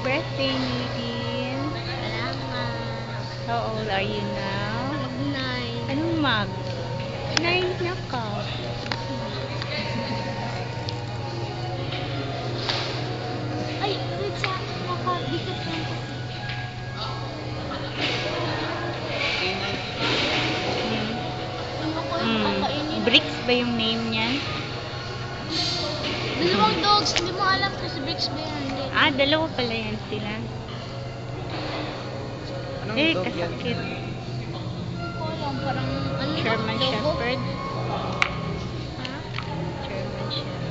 birthday, Nadine. Salamat. How old are you now? Mag-9. Anong mag? 9 na ka. Ay, wait sa nakabikot lang kasi. Ano ko yung kakainin? Bricks ba yung name niyan? Dalawang dogs, hindi mo alam kung si Bricks ba yan. Hindi. Ah, dalawa pala yan sila. Kasakit. Ko alam, parang ano? German Lobo? Shepherd. Ha? German Shepherd.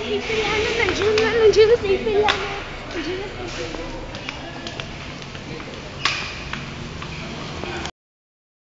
Ipil, ano? Nandiyan na si Ipil, ano? Nandiyan na si Ipil.